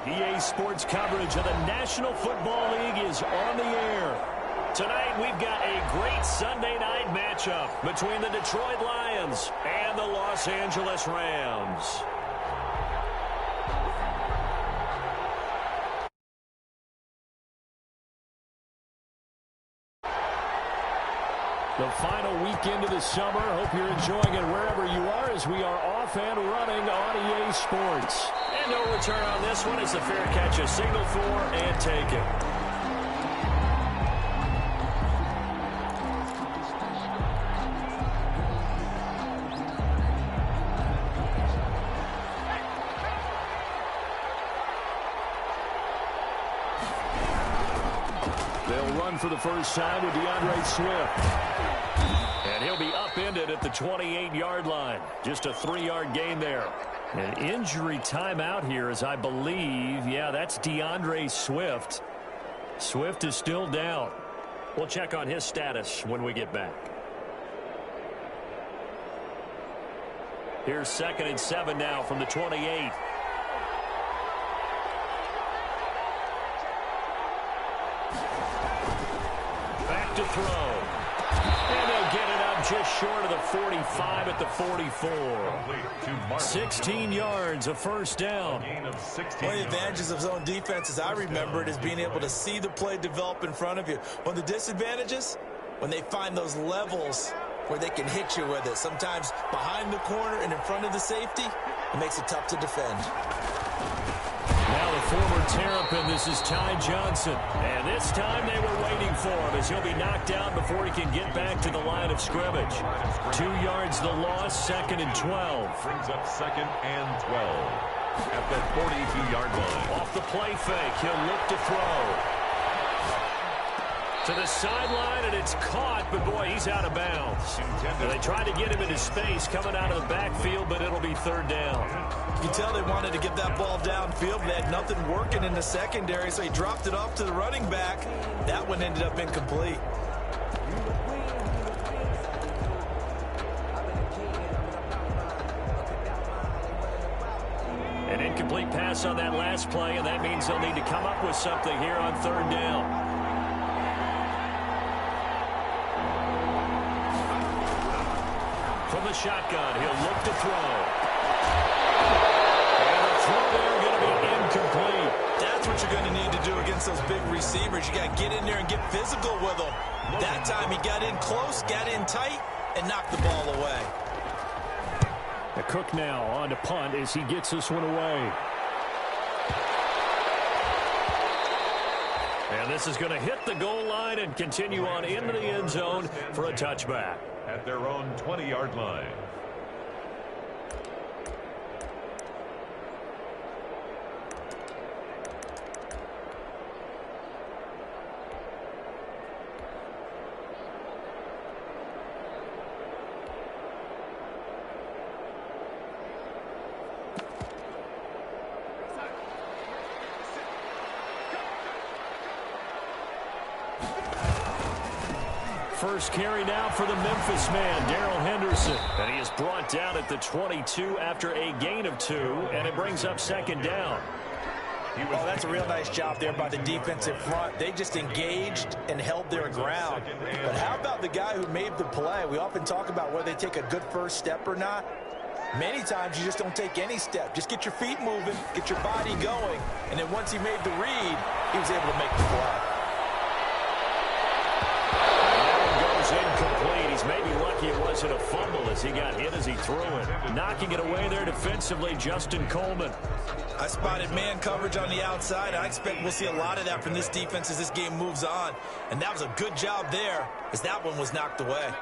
EA Sports coverage of the National Football League is on the air. Tonight, we've got a great Sunday night matchup between the Detroit Lions and the Los Angeles Rams. The final weekend of the summer. Hope you're enjoying it wherever you are as we are off and running on EA Sports. And no return on this one. It's a fair catch, a signal for, and take it. They'll run for the first time with DeAndre Swift. And he'll be upended at the 28-yard line. Just a 3-yard gain there. An injury timeout here as I believe, yeah, that's DeAndre Swift. Swift is still down. We'll check on his status when we get back. Here's 2nd and 7 now from the 28. Back to throw. And they'll get it up just short of the 45 at the 44. 16 yards, a first down. One of the advantages of zone defense, as I remember it, is being able to see the play develop in front of you. One of the disadvantages, when they find those levels where they can hit you with it. Sometimes behind the corner and in front of the safety, it makes it tough to defend. Now the former Terrapin, this is Ty Johnson. And this time they were waiting for him as he'll be knocked down before he can get back to the line of scrimmage. 2 yards the loss, 2nd and 12. Brings up 2nd and 12 at that 42-yard line. Off the play fake, he'll look to throw. To the sideline, and it's caught, but boy, he's out of bounds. And they tried to get him into space coming out of the backfield, but it'll be 3rd down. You can tell they wanted to get that ball downfield. They had nothing working in the secondary, so he dropped it off to the running back. That one ended up incomplete. An incomplete pass on that last play, and that means they'll need to come up with something here on 3rd down. From the shotgun, he'll look to throw. And the throw there going to be incomplete. That's what you're going to need to do against those big receivers. You got to get in there and get physical with them. That time he got in close, got in tight, and knocked the ball away. The Cook now on to punt as he gets this one away. And this is going to hit the goal line and continue on into the end zone for a touchback. At their own 20-yard line. First carry now for the Memphis man, Darrell Henderson. And he is brought down at the 22 after a gain of 2, and it brings up 2nd down. Oh, that's a real nice job there by the defensive front. They just engaged and held their ground. But how about the guy who made the play? We often talk about whether they take a good first step or not. Many times you just don't take any step. Just get your feet moving, get your body going, and then once he made the read, he was able to make the play. Incomplete. He's maybe lucky it wasn't a fumble as he got hit as he threw it. Knocking it away there defensively, Justin Coleman. I spotted man coverage on the outside. I expect we'll see a lot of that from this defense as this game moves on. And that was a good job there as that one was knocked away.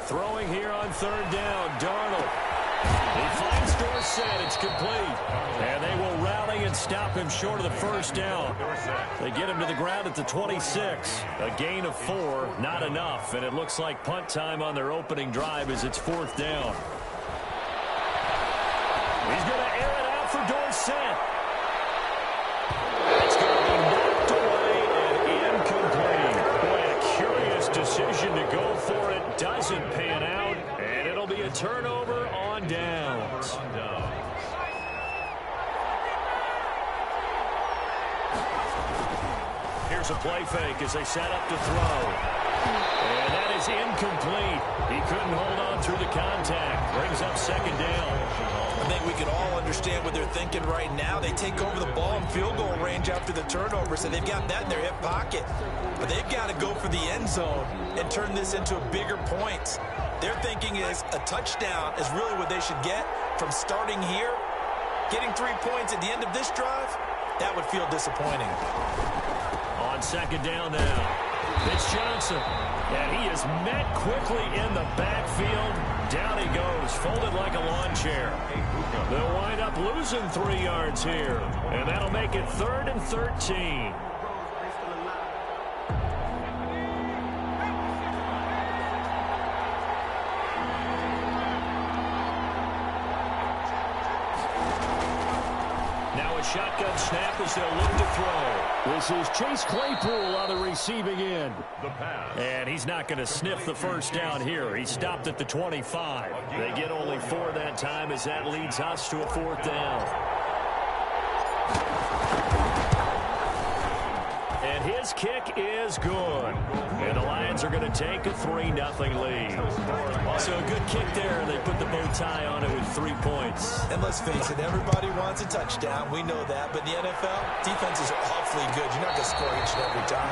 Throwing here on 3rd down, Darnold. He finds Dorsett. It's complete. And they will rally and stop him short of the first down. They get him to the ground at the 26. A gain of 4, not enough. And it looks like punt time on their opening drive as it's 4th down. He's going to air it out for Dorsett. It's going to be knocked away and incomplete. Boy, a curious decision to go for it. Doesn't pan out. And it'll be a turnover on downs. Here's a play fake as they set up to throw. And that is incomplete. He couldn't hold on through the contact. Brings up second down. I think we can all understand what they're thinking right now. They take over the ball in field goal range after the turnover, so they've got that in their hip pocket. But they've got to go for the end zone and turn this into a bigger point. Their thinking is a touchdown is really what they should get from starting here. Getting 3 points at the end of this drive, that would feel disappointing. On second down now. It's Johnson, and he is met quickly in the backfield. Down he goes, folded like a lawn chair. They'll wind up losing 3 yards here, and that'll make it 3rd and 13. Now a shotgun snap as they'll look to throw. This is Chase Claypool on the receiving end. And he's not going to sniff the first down here. He stopped at the 25. They get only 4 that time as that leads us to a 4th down. And his kick is good. And the Lions are going to take a 3-0 lead. So a good kick there. They put the bow tie on it with 3 points. And let's face it, everybody wants a touchdown. We know that. But in the NFL, defense is awfully good. You're not going to score each and every time.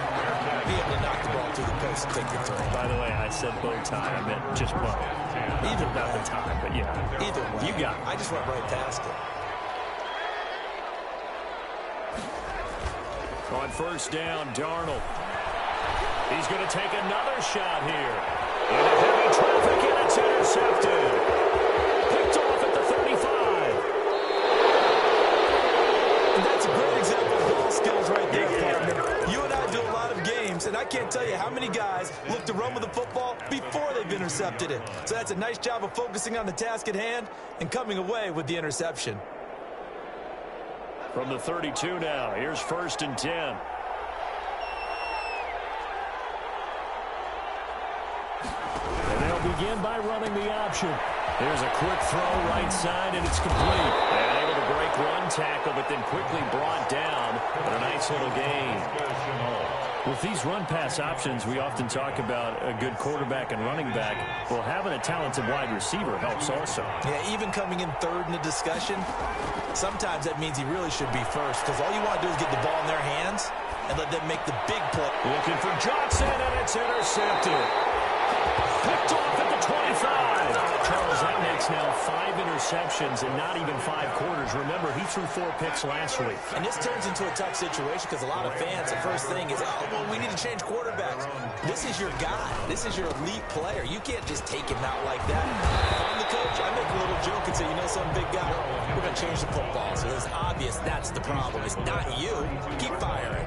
Be able to knock the ball through the post and take the 3. By the way, I said bow tie. I meant just bow. Either about the time, but yeah. Either way. You got it. I just went right past it. On first down, Darnold. He's going to take another shot here. Into heavy traffic, and it's intercepted. Picked off at the 35. And that's a great example of ball skills right there, partner. You and I do a lot of games, and I can't tell you how many guys look to run with the football before they've intercepted it. So that's a nice job of focusing on the task at hand and coming away with the interception. From the 32 now, here's 1st and 10. And they'll begin by running the option. There's a quick throw right side, and it's complete. And able to break one tackle, but then quickly brought down. But a nice little gain. With these run-pass options, we often talk about a good quarterback and running back. Well, having a talented wide receiver helps also. Yeah, even coming in 3rd in the discussion, sometimes that means he really should be first, because all you want to do is get the ball in their hands and let them make the big play. Looking for Johnson, and it's intercepted. Picked off at the 25. Charles, that makes now 5 interceptions in not even 5 quarters. Remember, he threw 4 picks last week. And this turns into a tough situation because a lot of fans, the first thing is, oh, well, we need to change quarterbacks. This is your guy. This is your elite player. You can't just take him out like that. If I'm the coach, I make a little joke and say, you know something, big guy, we're going to change the football. So it's obvious that's the problem. It's not you. Keep firing.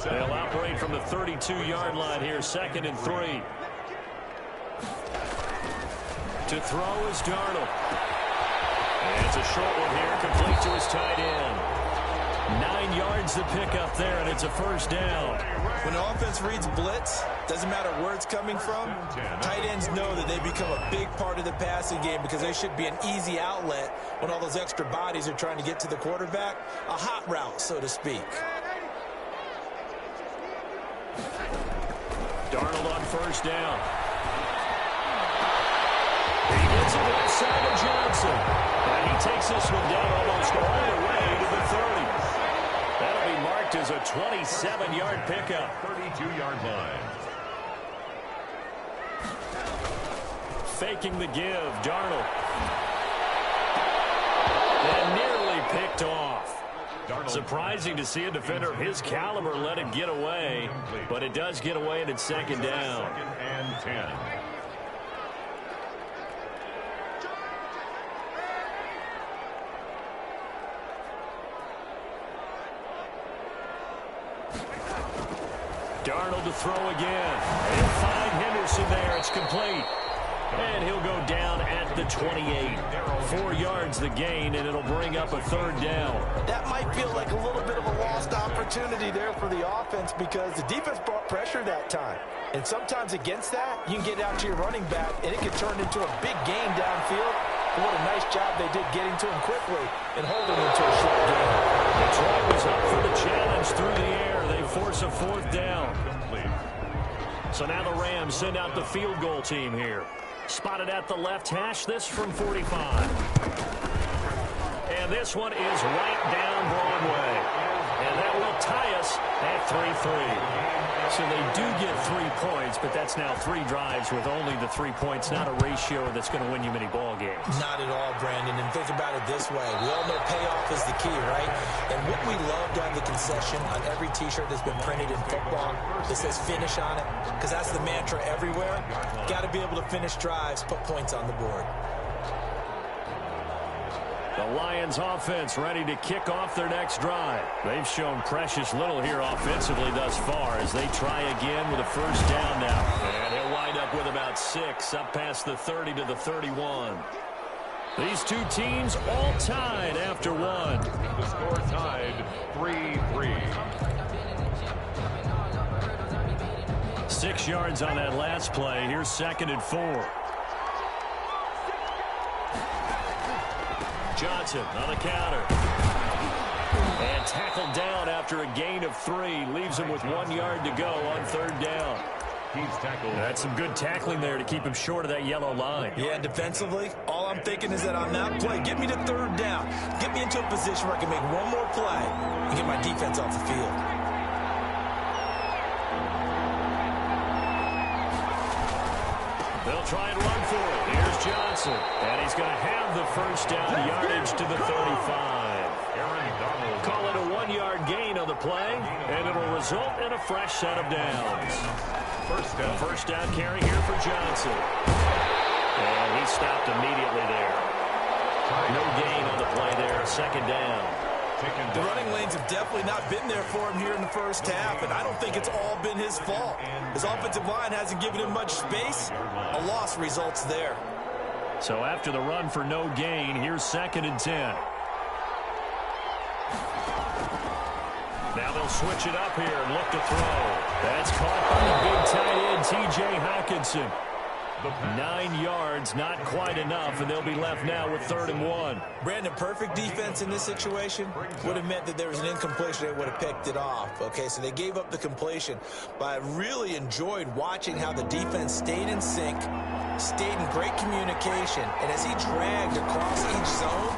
They'll operate from the 32-yard line here, 2nd and 3. To throw is Darnold. And it's a short one here, complete to his tight end. 9 yards to pick up there, and it's a 1st down. When the offense reads blitz, doesn't matter where it's coming from, tight ends know that they become a big part of the passing game because they should be an easy outlet when all those extra bodies are trying to get to the quarterback. A hot route, so to speak. Darnold on 1st down. He gets it to the side of Johnson. And he takes this one down almost all the way to the 30. That'll be marked as a 27-yard pickup. 32-yard line. Faking the give, Darnold. And nearly picked off. Surprising to see a defender of his caliber let it get away, but it does get away, and it's 2nd down. 2nd and 10. Darnold to throw again. He'll find Henderson there. It's complete. And he'll go down at the 28. 4 yards the gain, and it'll bring up a 3rd down. That might feel like a little bit of a lost opportunity there for the offense because the defense brought pressure that time. And sometimes against that, you can get out to your running back, and it can turn into a big gain downfield. But what a nice job they did getting to him quickly and holding him to a short gain. Detroit was up for the challenge through the air. They forced 4th down. So now the Rams send out the field goal team here. Spotted at the left hash, this from 45. And this one is right down Broadway. And that will tie us at 3-3. So they do get 3 points, but that's now 3 drives with only the 3 points, not a ratio that's going to win you many ball games. Not at all, Brandon. And think about it this way. We all know payoff is the key, right? And wouldn't we love to have the concession on every T-shirt that's been printed in football that says finish on it? Because that's the mantra everywhere. Got to be able to finish drives, put points on the board. The Lions offense ready to kick off their next drive. They've shown precious little here offensively thus far as they try again with a 1st down now. And he'll wind up with about 6 up past the 30 to the 31. These two teams all tied after 1. The score tied 3-3. 6 yards on that last play. Here's 2nd and 4. Johnson on the counter. And tackled down after a gain of 3. Leaves him with 1 yard to go on 3rd down. He's tackled. That's some good tackling there to keep him short of that yellow line. Yeah, defensively, all I'm thinking is that on that play, get me to 3rd down. Get me into a position where I can make one more play and get my defense off the field. They'll try and run for it. Here's Johnson. And he's going to have the 1st down yardage to the 35. Call it a 1-yard gain on the play, and it'll result in a fresh set of downs. First down carry here for Johnson. And he stopped immediately there. No gain on the play there. 2nd down. The running lanes have definitely not been there for him here in the 1st half, and I don't think it's all been his fault. His offensive line hasn't given him much space. A loss results there. So after the run for no gain, here's 2nd and 10. Now they'll switch it up here and look to throw. That's caught by the big tight end, T.J. Hockenson. 9 yards, not quite enough, and they'll be left now with 3rd and 1. Brandon, perfect defense in this situation would have meant that there was an incompletion. They would have picked it off. Okay, so they gave up the completion. But I really enjoyed watching how the defense stayed in sync, stayed in great communication, and as he dragged across each zone,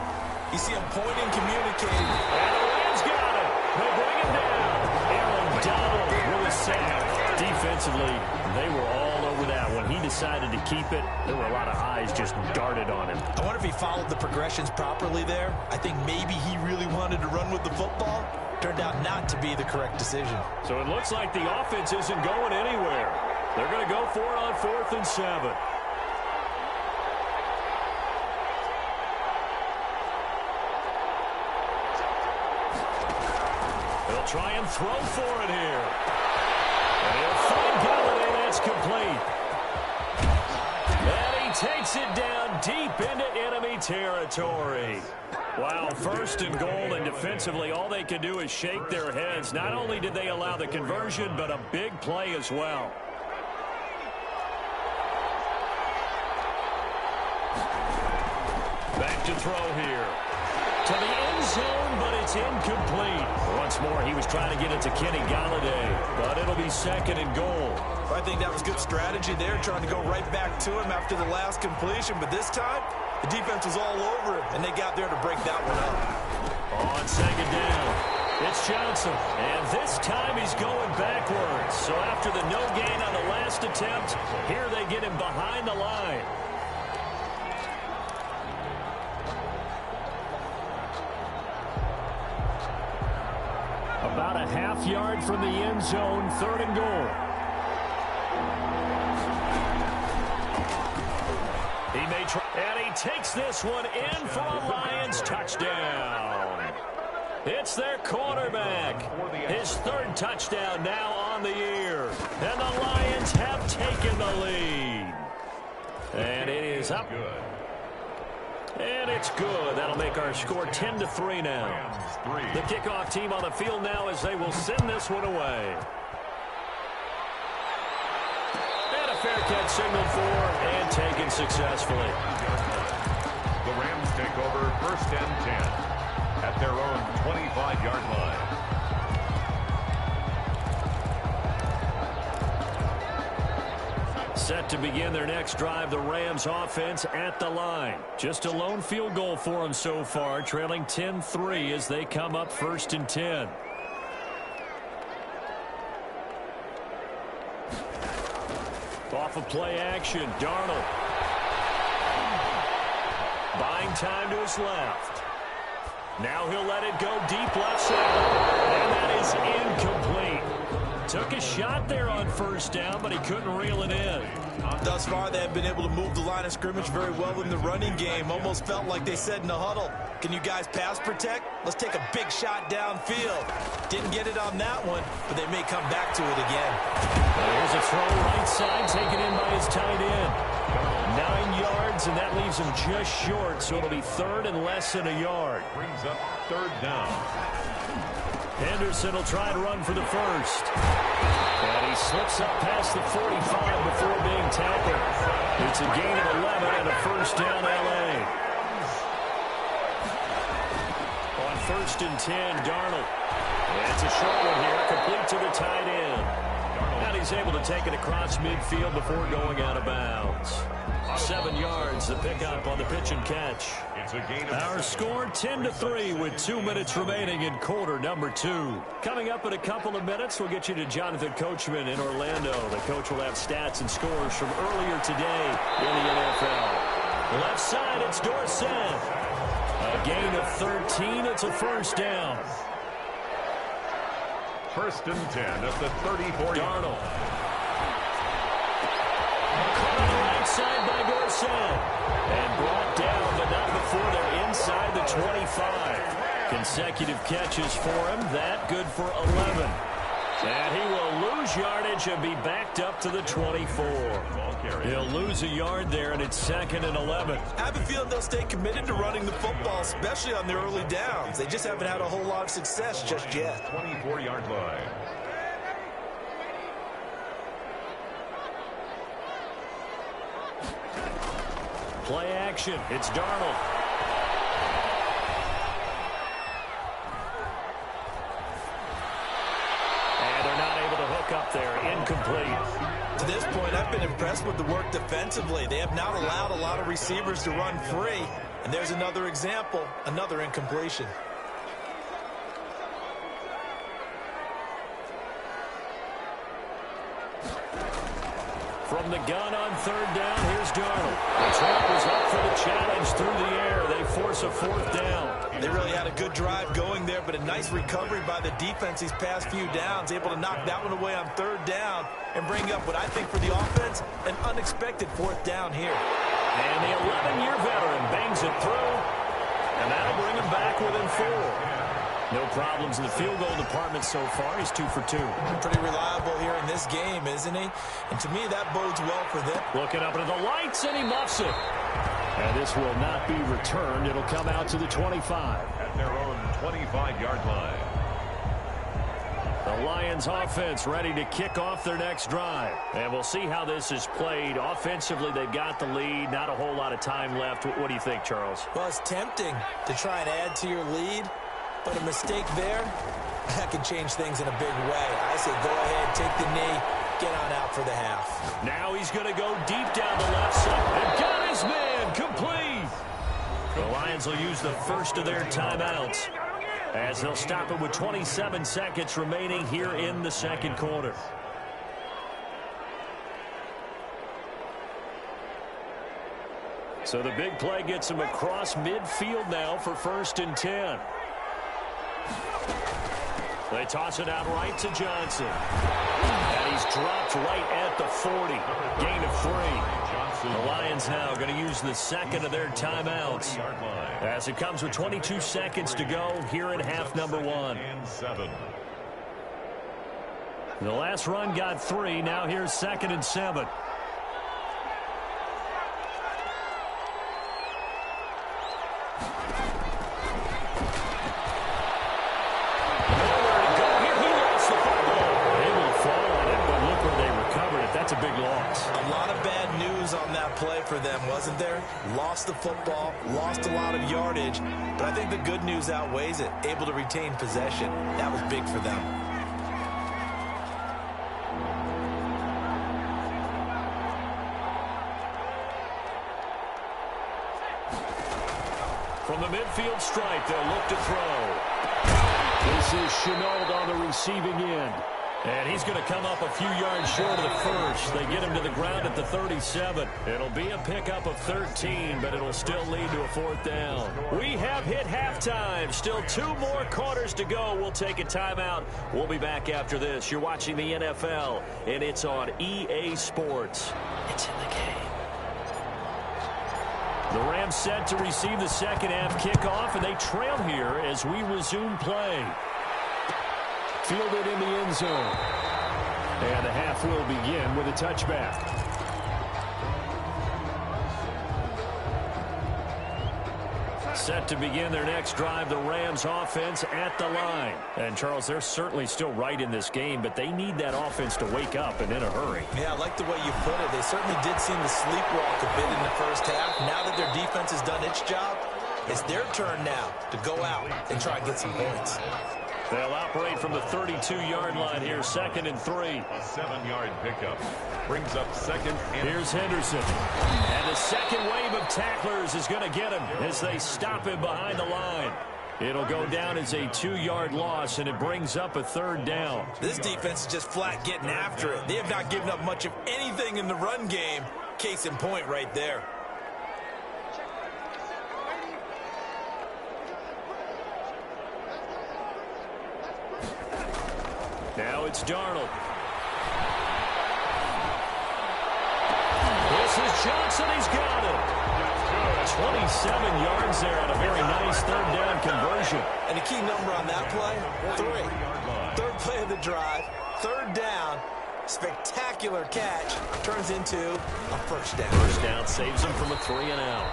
you see him pointing, communicating. And the Lions got it. They bring him down. Aaron Donald with a sack. Defensively, they were all over that. When he decided to keep it, there were a lot of eyes just darted on him. I wonder if he followed the progressions properly there. I think maybe he really wanted to run with the football. Turned out not to be the correct decision. So it looks like the offense isn't going anywhere. They're going to go for it on 4th and 7. They'll try and throw for it here. And he'll find Galladay. That's complete. And he takes it down deep into enemy territory. Wow, 1st and goal, and defensively all they can do is shake their heads. Not only did they allow the conversion, but a big play as well. Back to throw here. To the end zone, but it's incomplete. Once more, he was trying to get it to Kenny Galladay, but it'll be 2nd and goal. I think that was good strategy there, trying to go right back to him after the last completion. But this time, the defense was all over him, and they got there to break that one up. On 2nd down, it's Johnson. And this time he's going backwards. So after the no gain on the last attempt, here they get him behind the line. About a half yard from the end zone, 3rd and goal. He may try, and he takes this one in for a Lions touchdown. It's their quarterback. His 3rd touchdown now on the year. And the Lions have taken the lead. And it is up. And it's good. That'll make our score 10-3 now. The kickoff team on the field now as they will send this one away. And a fair catch signaled for and taken successfully. The Rams take over 1st and 10 at their own 25-yard line. Set to begin their next drive, the Rams offense at the line. Just a lone field goal for them so far, trailing 10-3 as they come up 1st and 10. Off of play action, Darnold. Buying time to his left. Now he'll let it go deep left side. And that is incomplete. Took a shot there on 1st down, but he couldn't reel it in. Thus far, they have been able to move the line of scrimmage very well in the running game. Almost felt like they said in the huddle, can you guys pass protect? Let's take a big shot downfield. Didn't get it on that one, but they may come back to it again. Here's a throw right side, taken in by his tight end. 9 yards, and that leaves him just short, so it'll be 3rd and less than a yard. Brings up 3rd down. Henderson will try to run for the 1st. And he slips up past the 45 before being tackled. It's a gain of 11 and a 1st down LA. On 1st and 10, Darnold. And it's a short one here, complete to the tight end. And he's able to take it across midfield before going out of bounds. 7 yards, the pickup on the pitch and catch. It's a gain of Our score 10-3 with 2 minutes remaining in quarter number 2. Coming up in a couple of minutes, we'll get you to Jonathan Coachman in Orlando. The coach will have stats and scores from earlier today in the NFL. Left side, it's Dorsett. A gain of 13, it's a 1st down. 1st and 10 at the 34. Darnold. Caught on the right side by Dorsett. And brought down, but not before they're inside the 25. Consecutive catches for him. That good for 11. And he will lose yardage and be backed up to the 24. He'll lose a yard there, and it's 2nd and 11. I have a feeling they'll stay committed to running the football, especially on their early downs. They just haven't had a whole lot of success just yet. 24-yard line. Play action. It's Darnold. And they're not able to hook up there. Incomplete. To this point, I've been impressed with the work defensively. They have not allowed a lot of receivers to run free. And there's another example, another incompletion. From the gun on 3rd down, here's Darnold. The trap was up for the challenge through the air. They force a 4th down. They really had a good drive going there, but a nice recovery by the defense these past few downs, able to knock that one away on 3rd down and bring up what I think for the offense, an unexpected 4th down here. And the 11-year veteran bangs it through, and that'll bring him back within 4. No problems in the field goal department so far. He's 2 for 2. Pretty reliable here in this game, isn't he? And to me, that bodes well for them. Looking up into the lights, and he muffs it. And this will not be returned. It'll come out to the 25. At their own 25-yard line. The Lions offense ready to kick off their next drive. And we'll see how this is played. Offensively, they've got the lead. Not a whole lot of time left. What do you think, Charles? Well, it's tempting to try and add to your lead. But a mistake there, that can change things in a big way. I say go ahead, take the knee, get on out for the half. Now he's going to go deep down the left side. And got his man complete. The Lions will use the first of their timeouts as they'll stop it with 27 seconds remaining here in the 2nd quarter. So the big play gets him across midfield now for 1st and 10. They toss it out right to Johnson. And he's dropped right at the 40. Gain of 3. The Lions now going to use the 2nd of their timeouts as it comes with 22 seconds to go here in half number 1. The last run got 3. Now here's 2nd and 7. That's a big loss. A lot of bad news on that play for them, wasn't there? Lost the football, lost a lot of yardage, but I think the good news outweighs it. Able to retain possession. That was big for them. From the midfield stripe, they'll look to throw. This is Chenault on the receiving end. And he's going to come up a few yards short of the first. They get him to the ground at the 37. It'll be a pickup of 13, but it'll still lead to a 4th down. We have hit halftime. Still 2 more quarters to go. We'll take a timeout. We'll be back after this. You're watching the NFL, and it's on EA Sports. It's in the game. The Rams set to receive the second half kickoff, and they trail here as we resume play. Fielded in the end zone. And the half will begin with a touchback. Set to begin their next drive, the Rams offense at the line. And, Charles, they're certainly still right in this game, but they need that offense to wake up and in a hurry. Yeah, I like the way you put it. They certainly did seem to sleepwalk a bit in the first half. Now that their defense has done its job, it's their turn now to go out and try and get some points. They'll operate from the 32-yard line here, 2nd and 3. A 7-yard pickup brings up 2nd and... Here's Henderson. And the second wave of tacklers is going to get him as they stop him behind the line. It'll go down as a 2-yard loss, and it brings up a 3rd down. This defense is just flat getting after it. They have not given up much of anything in the run game. Case in point right there. Now it's Darnold. This is Johnson. He's got it. 27 yards there on a very nice 3rd down conversion. And the key number on that play, 3. 3rd play of the drive, 3rd down. Spectacular catch. Turns into a 1st down. 1st down saves him from a 3 and out.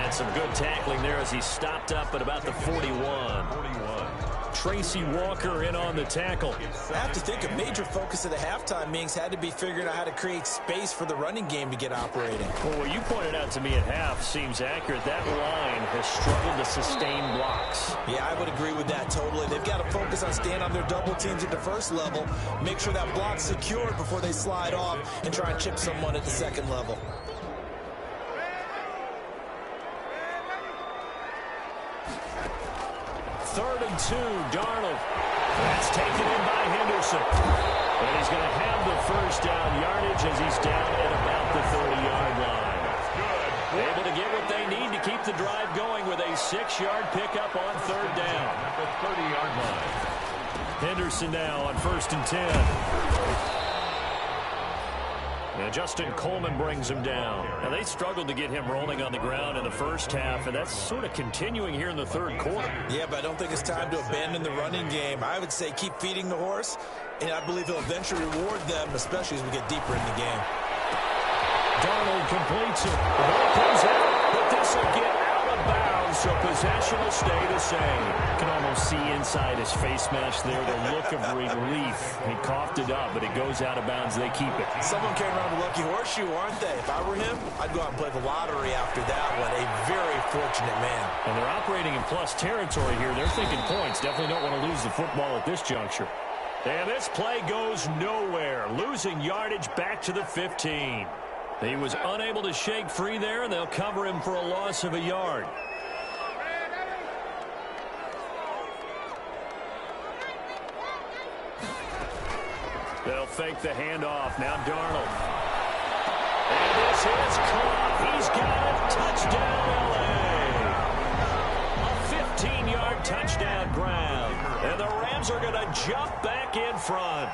And some good tackling there as he stopped up at about the 41. Tracy Walker in on the tackle. I have to think a major focus of the halftime meetings had to be figuring out how to create space for the running game to get operating. Well, what you pointed out to me at half seems accurate. That line has struggled to sustain blocks. Yeah, I would agree with that totally. They've got to focus on staying on their double teams at the first level, make sure that block's secured before they slide off and try and chip someone at the second level. Third and 2, Darnold. That's taken in by Henderson. And he's going to have the 1st down yardage as he's down at about the 30-yard line. Able to get what they need to keep the drive going with a 6-yard pickup on 3rd down. At the 30-yard line. Henderson now on 1st and 10. And Justin Coleman brings him down. Now, they struggled to get him rolling on the ground in the first half, and that's sort of continuing here in the 3rd quarter. Yeah, but I don't think it's time to abandon the running game. I would say keep feeding the horse, and I believe he'll eventually reward them, especially as we get deeper in the game. Darnold completes it. The ball comes out, but this will get out of bounds, so possession will stay the same. You can almost see inside his face mask there the look of relief. He coughed it up, but it goes out of bounds. They keep it. Someone came around the lucky horseshoe, aren't they? If I were him, I'd go out and play the lottery after that one. A very fortunate man. And they're operating in plus territory here. They're thinking points. Definitely don't want to lose the football at this juncture. And this play goes nowhere. Losing yardage back to the 15. He was unable to shake free there, and they'll cover him for a loss of a yard. They'll fake the handoff. Now Darnold. And this is caught. He's got it. Touchdown, L.A. A 15-yard touchdown grab. And the Rams are going to jump back in front.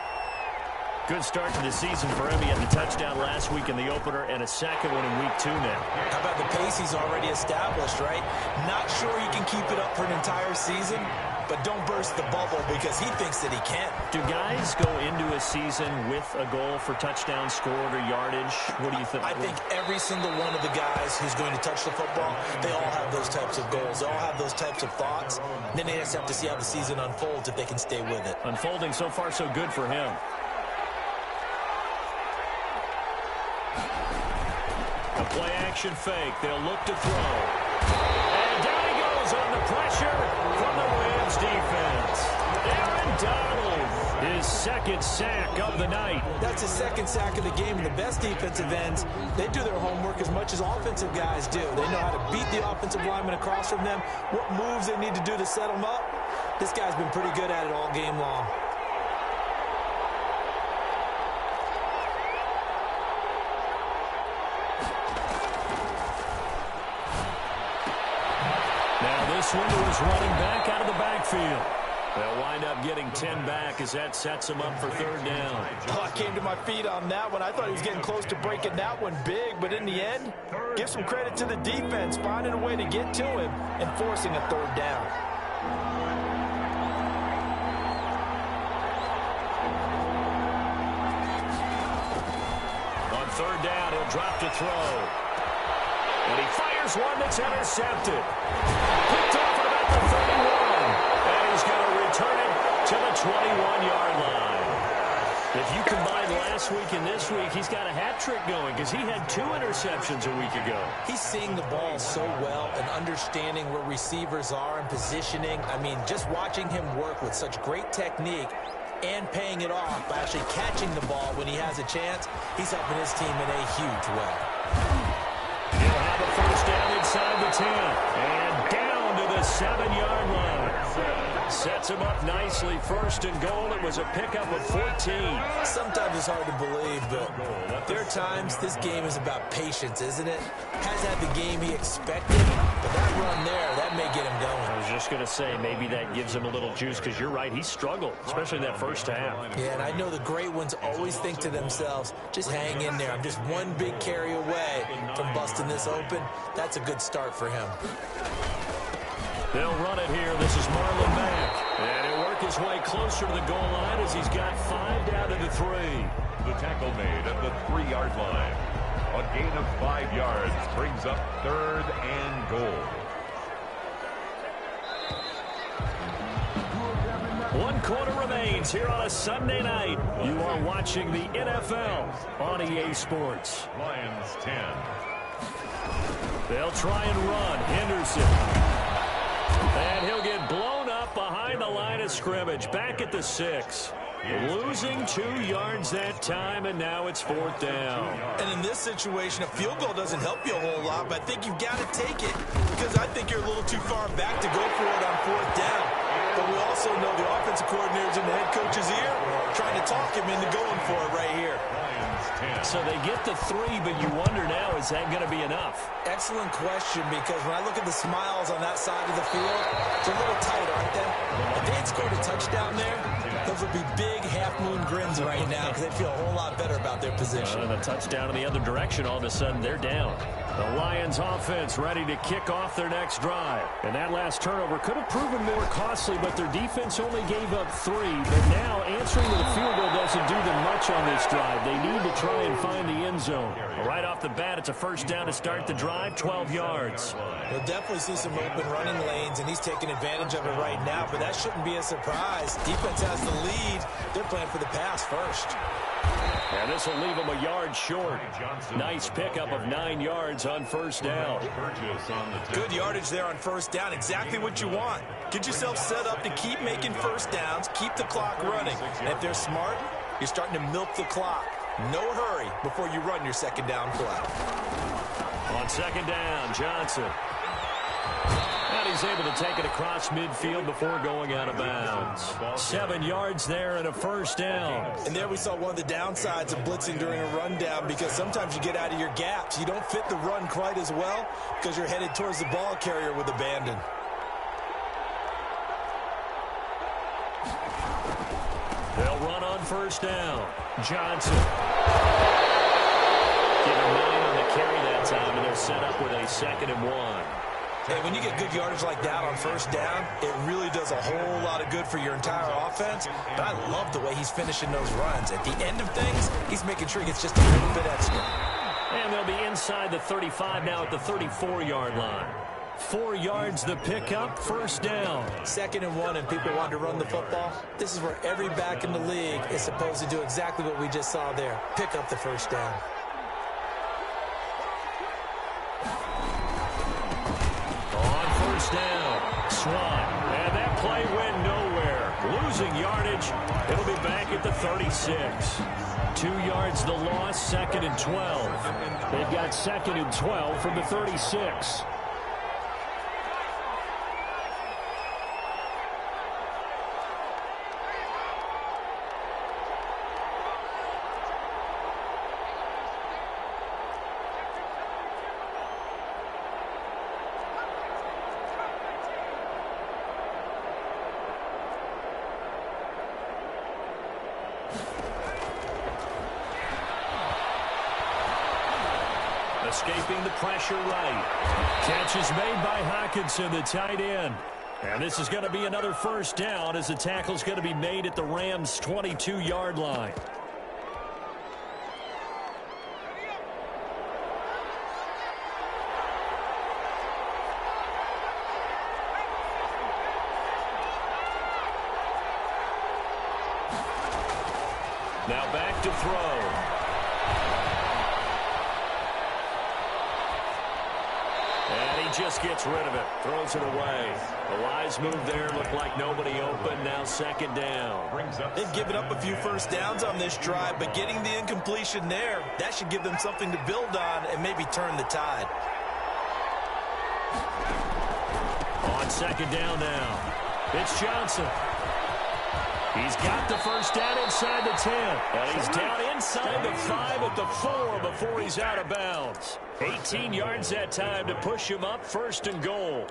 Good start to the season for him. He had the touchdown last week in the opener and a second one in week 2 now. How about the pace he's already established, right? Not sure he can keep it up for an entire season, but don't burst the bubble because he thinks that he can. Do guys go into a season with a goal for touchdown scored or yardage? What do you think? I think every single one of the guys who's going to touch the football, they all have those types of goals. They all have those types of thoughts. And then they just have to see how the season unfolds if they can stay with it. Unfolding so far so good for him. A play-action fake. They'll look to throw. And down he goes on the pressure from the Rams defense. Aaron Donald His second sack of the night. That's his second sack of the game, and the best defensive ends, they do their homework as much as offensive guys do. They know how to beat the offensive lineman across from them, what moves they need to do to set them up. This guy's been pretty good at it all game long. Now this one is running back out of the backfield. They'll wind up getting 10 back as that sets them up for third down. Oh, I came to my feet on that one. I thought he was getting close to breaking that one big, but in the end, give some credit to the defense, finding a way to get to him and forcing a third down. On third down, he'll drop to throw. And he fires one that's intercepted. Picked off at about the 31. And he's going to return it to the 21-yard line. If you combine last week and this week, he's got a hat trick going because he had 2 interceptions a week ago. He's seeing the ball so well and understanding where receivers are and positioning. I mean, just watching him work with such great technique and paying it off by actually catching the ball when he has a chance, he's helping his team in a huge way. He'll have a first down inside the 10 and down to the 7-yard line. Sets him up nicely. First and goal. It was a pickup of 14. Sometimes it's hard to believe, but there are times this game is about patience, isn't it? Has had the game he expected, but that run there, that may get him going. I was just going to say, maybe that gives him a little juice because you're right, he struggled, especially that first half. Yeah, and I know the great ones always think to themselves, just hang in there. I'm just one big carry away from busting this open. That's a good start for him. They'll run it here. This is Marlon back. And he'll work his way closer to the goal line as he's got 5 down to the 3. The tackle made at the 3-yard line. A gain of 5 yards brings up third and goal. 1 quarter remains here on a Sunday night. You are watching the NFL on EA Sports. Lions 10. They'll try and run. Henderson. And he'll get blown up behind the line of scrimmage. Back at the 6. Losing 2 yards that time, and now it's 4th down. And in this situation, a field goal doesn't help you a whole lot, but I think you've got to take it because I think you're a little too far back to go for it on 4th down. But we also know the offensive coordinator's in the head coach's ear trying to talk him into going for it right here. So they get the 3, but you wonder now, is that going to be enough? Excellent question, because when I look at the smiles on that side of the field, they're a little tight, aren't they? If they had scored a touchdown there, those would be big half-moon grins right now because they feel a whole lot better about their position. And a touchdown in the other direction, all of a sudden they're down. The Lions offense ready to kick off their next drive. And that last turnover could have proven more costly, but their defense only gave up 3. But now answering with a field goal doesn't do them much on this drive. They need to try and find the end zone. Right off the bat, it's a first down to start the drive, 12 yards. We'll definitely see some open running lanes, and he's taking advantage of it right now, but that shouldn't be a surprise. Defense has the lead. They're playing for the pass first. And this will leave him a yard short. Nice pickup of 9 yards on first down. Good yardage there on first down. Exactly what you want. Get yourself set up to keep making first downs, keep the clock running. And if they're smart, you're starting to milk the clock. No hurry before you run your second down play. On second down, Johnson. And he's able to take it across midfield before going out of bounds. 7 yards there and a first down. And there we saw one of the downsides of blitzing during a rundown, because sometimes you get out of your gaps. You don't fit the run quite as well because you're headed towards the ball carrier with abandon. They'll run on first down. Johnson. Give him 9 on the carry that time, and they're set up with a 2nd and 1. Hey, when you get good yardage like that on first down, it really does a whole lot of good for your entire offense. But I love the way he's finishing those runs. At the end of things, he's making sure he gets just a little bit extra. And they'll be inside the 35 now at the 34-yard line. 4 yards the pickup, first down. 2nd and 1, and people want to run the football. This is where every back in the league is supposed to do exactly what we just saw there. Pick up the first down. On first down, Swan. And that play went nowhere. losing yardage. It'll be back at the 36. 2 yards the loss, 2nd and 12. They've got 2nd and 12 from the 36. Escaping the pressure right. Catch is made by Hockenson, the tight end. And this is going to be another first down as the tackle's going to be made at the Rams' 22-yard line. Now back to throw. Just gets rid of it, throws it away. A wise move there, looked like nobody open. Now 2nd down. They've given up a few first downs on this drive, but getting the incompletion there, that should give them something to build on and maybe turn the tide. On 2nd down now, it's Johnson. He's got the first down inside the 10. And he's down inside the 5 at the 4 before he's out of bounds. 18 yards that time to push him up 1st and goal.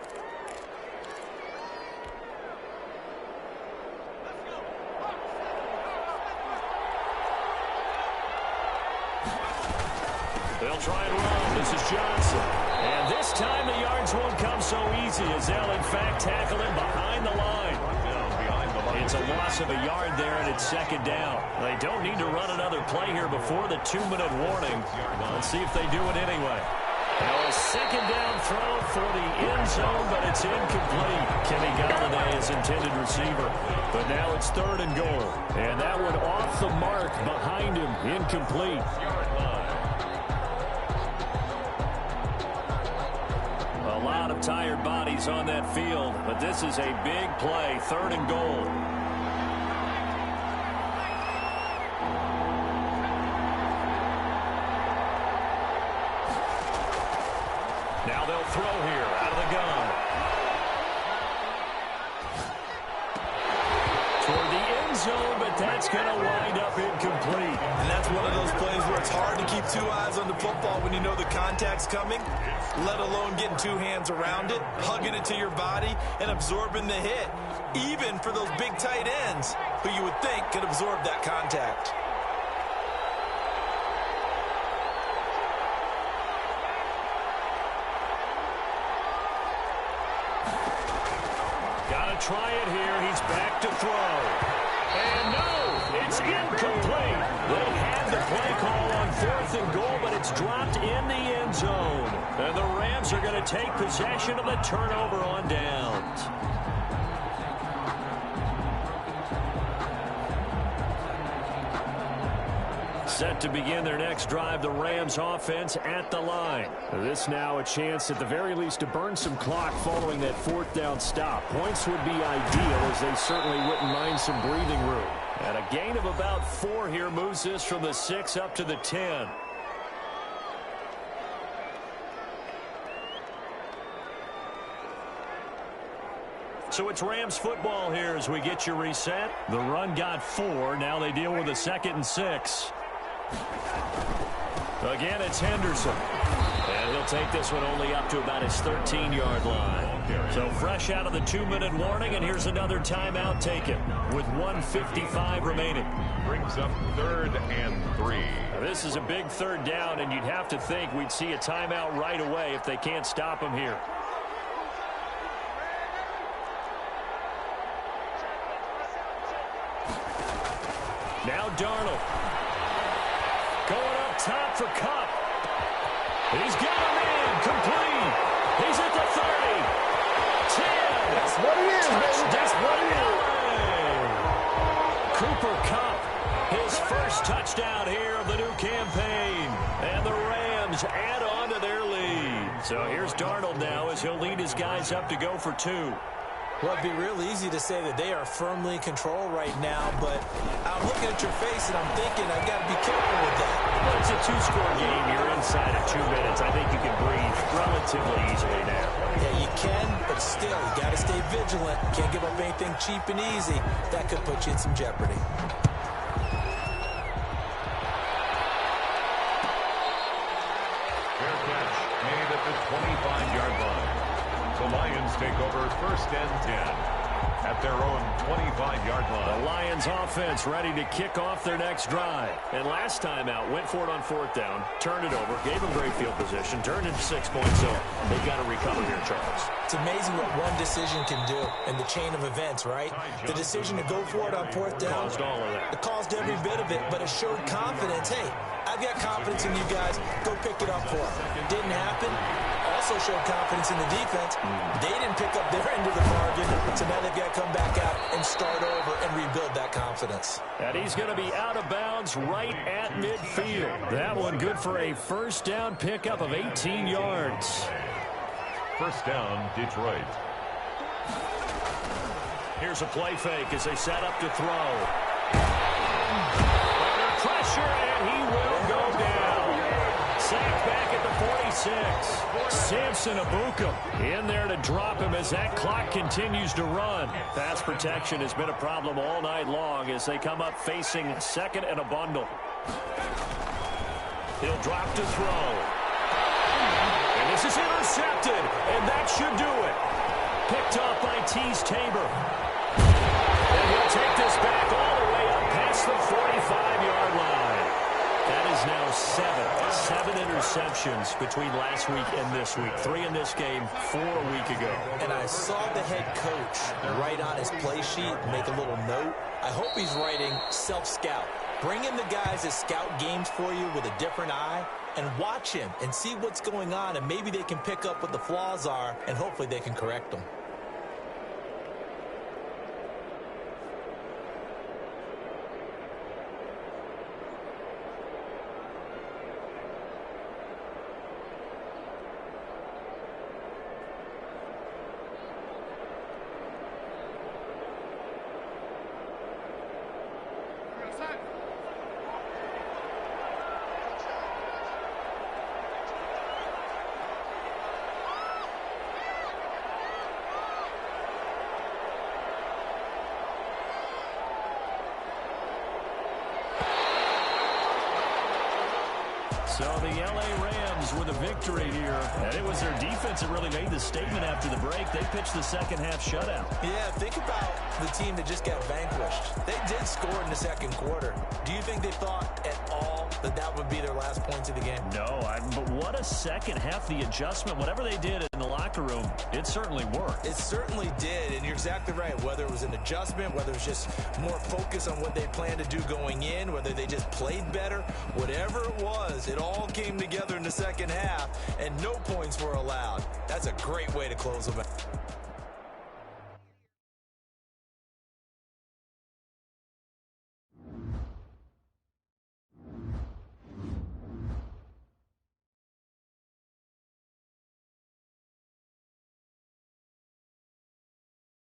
They'll try and run. This is Johnson. And this time the yards won't come so easy as they'll in fact tackle him behind the line. It's a loss of a yard there, and it's 2nd down. They don't need to run another play here before the 2-minute warning. Let's see if they do it anyway. Now a 2nd down throw for the end zone, but it's incomplete. Kenny Galladay is intended receiver. But now it's 3rd and goal. And that one off the mark behind him, incomplete. A lot of tired bodies on that field, but this is a big play, 3rd and goal. Now they'll throw here out of the gun. Toward the end zone, but that's going to wind up incomplete. And that's one of those plays where it's hard to keep 2 eyes on the football when you know the contact's coming, let alone getting 2 hands around it, hugging it to your body, and absorbing the hit, even for those big tight ends who you would think could absorb that contact. Try it here. He's back to throw. And no, it's incomplete. They had the play call on 4th and goal, but it's dropped in the end zone. And the Rams are going to take possession of the turnover on downs. Set to begin their next drive, the Rams offense at the line. This now a chance at the very least to burn some clock following that 4th down stop. Points would be ideal as they certainly wouldn't mind some breathing room. And a gain of about 4 here moves this from the 6 up to the 10. So it's Rams football here as we get you reset. The run got 4. Now they deal with a 2nd and 6. Again, it's Henderson. And he'll take this one only up to about his 13-yard line. So fresh out of the 2-minute warning, and here's another timeout taken with 1:55 remaining. Brings up 3rd and 3. Now, this is a big 3rd down, and you'd have to think we'd see a timeout right away if they can't stop him here. Now Darnold. Going up top for Kupp. He's got a man complete. He's at the 30. 10. That's what it is, baby. That's what it is. Cooper Kupp, his first touchdown here of the new campaign. And the Rams add on to their lead. So here's Darnold now as he'll lead his guys up to go for 2. Well, it'd be real easy to say that they are firmly in control right now, but I'm looking at your face and I'm thinking I've got to be careful with that. Well, it's a two-score game. You're inside of 2 minutes. I think you can breathe relatively easily now. Yeah, you can, but still, you got to stay vigilant. Can't give up anything cheap and easy. That could put you in some jeopardy. Fair catch made at the 25-yard line. The Lions take over 1st and 10 at their own 25-yard line. The Lions offense ready to kick off their next drive. And last time out, went for it on 4th down, turned it over, gave them great field position, turned into 6 points, so they've got to recover here, Charles. It's amazing what one decision can do in the chain of events, right? The decision to go for it on 4th down. Caused all of that. It caused every bit of it, but it showed confidence. Hey, I've got confidence in you guys. Go pick it up for them. Didn't happen. Also showed confidence in the defense. They didn't pick up their end of the bargain, so now they've got to come back out and start over and rebuild that confidence. And he's going to be out of bounds right at midfield. That one good for a 1st down pickup of 18 yards. 1st down, Detroit. Here's a play fake as they set up to throw. Under pressure, and he will go down. Sacked back at the 46. Samson Abuka in there to drop him as that clock continues to run. Pass protection has been a problem all night long as they come up facing 2nd and a bundle. He'll drop to throw. And this is intercepted, and that should do it. Picked off by Tease Tabor. And he'll take this back all the way up past the 45-yard line. That is now 7 interceptions between last week and this week. 3 in this game, 4 a week ago. And I saw the head coach write on his play sheet, make a little note. I hope he's writing self-scout. Bring in the guys that scout games for you with a different eye and watch him and see what's going on, and maybe they can pick up what the flaws are, and hopefully they can correct them. So the LA Rams with a victory here. And it was their defense that really made the statement after the break. They pitched the second half shutout. Yeah, think about the team that just got vanquished. They did score in the 2nd quarter. Do you think they thought at all that that would be their last points of the game? No, but what a second half. The adjustment, whatever they did in the locker room, it certainly worked. It certainly did, and you're exactly right. Whether it was an adjustment, whether it was just more focus on what they planned to do going in, whether they just played better, whatever it was, it all came together in the second half, and no points were allowed. That's a great way to close them out.